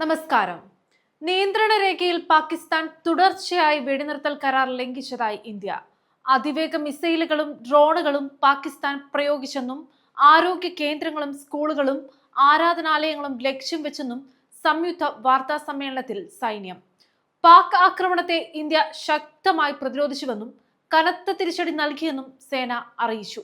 നമസ്കാരം. നിയന്ത്രണ രേഖയിൽ പാകിസ്ഥാൻ തുടർച്ചയായി വെടിനിർത്തൽ കരാർ ലംഘിച്ചതായി ഇന്ത്യ. അതിവേഗ മിസൈലുകളും ഡ്രോണുകളും പാകിസ്ഥാൻ പ്രയോഗിച്ചെന്നും ആരോഗ്യ കേന്ദ്രങ്ങളും സ്കൂളുകളും ആരാധനാലയങ്ങളും ലക്ഷ്യം വെച്ചെന്നും സംയുക്ത വാർത്താ സമ്മേളനത്തിൽ സൈന്യം. പാക് ആക്രമണത്തെ ഇന്ത്യ ശക്തമായി പ്രതിരോധിച്ചുവെന്നും കനത്ത തിരിച്ചടി നൽകിയെന്നും സേന അറിയിച്ചു.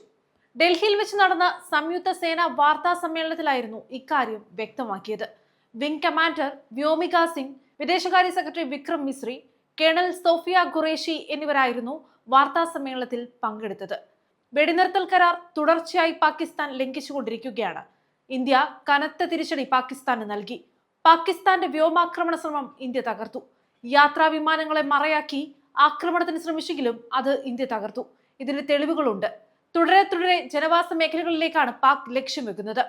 ഡൽഹിയിൽ വെച്ച് നടന്ന സംയുക്ത സേനാ വാർത്താ സമ്മേളനത്തിലായിരുന്നു ഇക്കാര്യം വ്യക്തമാക്കിയത്. വിംഗ് കമാൻഡർ വ്യോമിക സിംഗ്, വിദേശകാര്യ സെക്രട്ടറി വിക്രം മിസ്രി, കേണൽ സോഫിയ ഖുറേഷി എന്നിവരായിരുന്നു വാർത്താ സമ്മേളനത്തിൽ പങ്കെടുത്തത്. വെടിനിർത്തൽ കരാർ തുടർച്ചയായി പാകിസ്ഥാൻ ലംഘിച്ചുകൊണ്ടിരിക്കുകയാണ്. ഇന്ത്യ കനത്ത തിരിച്ചടി പാകിസ്ഥാന് നൽകി. പാകിസ്ഥാന്റെ വ്യോമാക്രമണ ശ്രമം ഇന്ത്യ തകർത്തു. യാത്രാ വിമാനങ്ങളെ മറയാക്കി ആക്രമണത്തിന് ശ്രമിച്ചെങ്കിലും അത് ഇന്ത്യ തകർത്തു. ഇതിന് തെളിവുകളുണ്ട്. തുടരെ ജനവാസ മേഖലകളിലേക്കാണ് പാക് ലക്ഷ്യം വെക്കുന്നത്.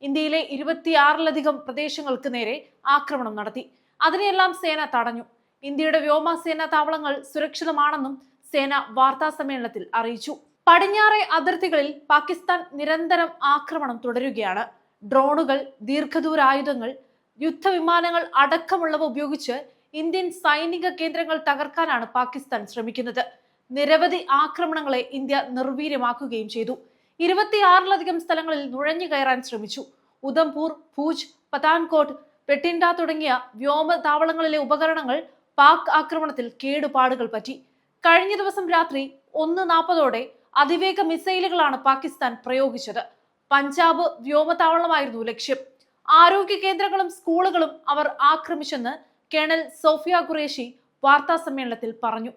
ഇന്ത്യയിലെ 26ലധികം പ്രദേശങ്ങൾക്ക് നേരെ ആക്രമണം നടത്തി. അതിനെയെല്ലാം സേന തടഞ്ഞു. ഇന്ത്യയുടെ വ്യോമസേനാ താവളങ്ങൾ സുരക്ഷിതമാണെന്നും സേന വാർത്താ സമ്മേളനത്തിൽ അറിയിച്ചു. പടിഞ്ഞാറെ അതിർത്തികളിൽ പാകിസ്ഥാൻ നിരന്തരം ആക്രമണം തുടരുകയാണ്. ഡ്രോണുകൾ, ദീർഘദൂരായുധങ്ങൾ, യുദ്ധവിമാനങ്ങൾ അടക്കമുള്ളവ ഉപയോഗിച്ച് ഇന്ത്യൻ സൈനിക കേന്ദ്രങ്ങൾ തകർക്കാനാണ് പാകിസ്ഥാൻ ശ്രമിക്കുന്നത്. നിരവധി ആക്രമണങ്ങളെ ഇന്ത്യ നിർവീര്യമാക്കുകയും ചെയ്തു. 26ലധികം സ്ഥലങ്ങളിൽ നുഴഞ്ഞു കയറാൻ ശ്രമിച്ചു. ഉധംപൂർ, ഭൂജ്, പത്താൻകോട്ട്, പെട്ടിൻഡ തുടങ്ങിയ വ്യോമ താവളങ്ങളിലെ ഉപകരണങ്ങൾ പാക് ആക്രമണത്തിൽ കേടുപാടുകൾ പറ്റി. കഴിഞ്ഞ ദിവസം രാത്രി 1:40 അതിവേഗ മിസൈലുകളാണ് പാകിസ്ഥാൻ പ്രയോഗിച്ചത്. പഞ്ചാബ് വ്യോമതാവളമായിരുന്നു ലക്ഷ്യം. ആരോഗ്യ കേന്ദ്രങ്ങളും സ്കൂളുകളും അവർ ആക്രമിച്ചെന്ന് കേണൽ സോഫിയ ഖുറേഷി വാർത്താ സമ്മേളനത്തിൽ പറഞ്ഞു.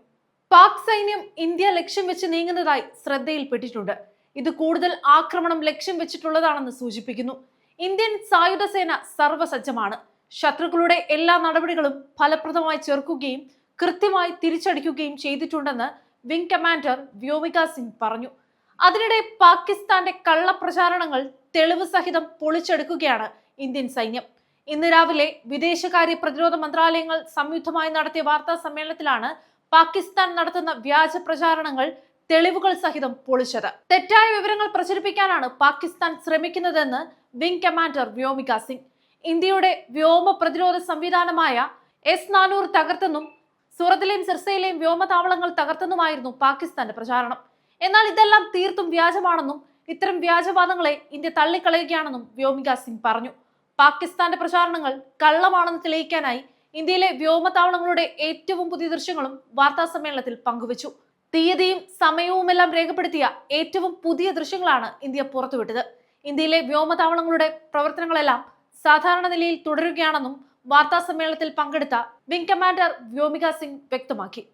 പാക് സൈന്യം ഇന്ത്യ ലക്ഷ്യം വെച്ച് നീങ്ങുന്നതായി ശ്രദ്ധയിൽപ്പെട്ടിട്ടുണ്ട്. ഇത് കൂടുതൽ ആക്രമണം ലക്ഷ്യം വെച്ചിട്ടുള്ളതാണെന്ന് സൂചിപ്പിക്കുന്നു. ഇന്ത്യൻ സായുധ സേന സർവ്വസജ്ജമാണ്. ശത്രുക്കളുടെ എല്ലാ നടപടികളും ഫലപ്രദമായി ചെറുക്കുകയും കൃത്യമായി തിരിച്ചടിക്കുകയും ചെയ്തിട്ടുണ്ടെന്ന് വിംഗ് കമാൻഡർ വ്യോമിക സിംഗ് പറഞ്ഞു. അതിനിടെ പാകിസ്ഥാന്റെ കള്ളപ്രചാരണങ്ങൾ തെളിവ് സഹിതം പൊളിച്ചെടുക്കുകയാണ് ഇന്ത്യൻ സൈന്യം. ഇന്ന് രാവിലെ വിദേശകാര്യ പ്രതിരോധ മന്ത്രാലയങ്ങൾ സംയുക്തമായി നടത്തിയ വാർത്താ സമ്മേളനത്തിലാണ് പാകിസ്ഥാൻ നടത്തുന്ന വ്യാജ പ്രചാരണങ്ങൾ തെളിവുകൾ സഹിതം പൊളിച്ചത്. തെറ്റായ വിവരങ്ങൾ പ്രചരിപ്പിക്കാനാണ് പാകിസ്ഥാൻ ശ്രമിക്കുന്നതെന്ന് വിംഗ് കമാൻഡർ വ്യോമിക സിംഗ്. ഇന്ത്യയുടെ വ്യോമ പ്രതിരോധ സംവിധാനമായ S-400 തകർത്തെന്നും സൂറത്തിലെയും സിർസയിലെയും വ്യോമതാവളങ്ങൾ തകർത്തെന്നുമായിരുന്നു പാകിസ്ഥാന്റെ പ്രചാരണം. എന്നാൽ ഇതെല്ലാം തീർത്തും വ്യാജമാണെന്നും ഇത്തരം വ്യാജവാദങ്ങളെ ഇന്ത്യ തള്ളിക്കളയുകയാണെന്നും വ്യോമിക സിംഗ് പറഞ്ഞു. പാകിസ്ഥാന്റെ പ്രചാരണങ്ങൾ കള്ളമാണെന്ന് തെളിയിക്കാനായി ഇന്ത്യയിലെ വ്യോമതാവളങ്ങളുടെ ഏറ്റവും പുതിയ ദൃശ്യങ്ങളും വാർത്താ സമ്മേളനത്തിൽ പങ്കുവച്ചു. തീയതിയും സമയവുമെല്ലാം രേഖപ്പെടുത്തിയ ഏറ്റവും പുതിയ ദൃശ്യങ്ങളാണ് ഇന്ത്യ പുറത്തുവിട്ടത്. ഇന്ത്യയിലെ വ്യോമതാവളങ്ങളുടെ പ്രവർത്തനങ്ങളെല്ലാം സാധാരണ നിലയിൽ തുടരുകയാണെന്നും വാർത്താ സമ്മേളനത്തിൽ പങ്കെടുത്ത വിംഗ് കമാൻഡർ വ്യോമിക സിംഗ് വ്യക്തമാക്കി.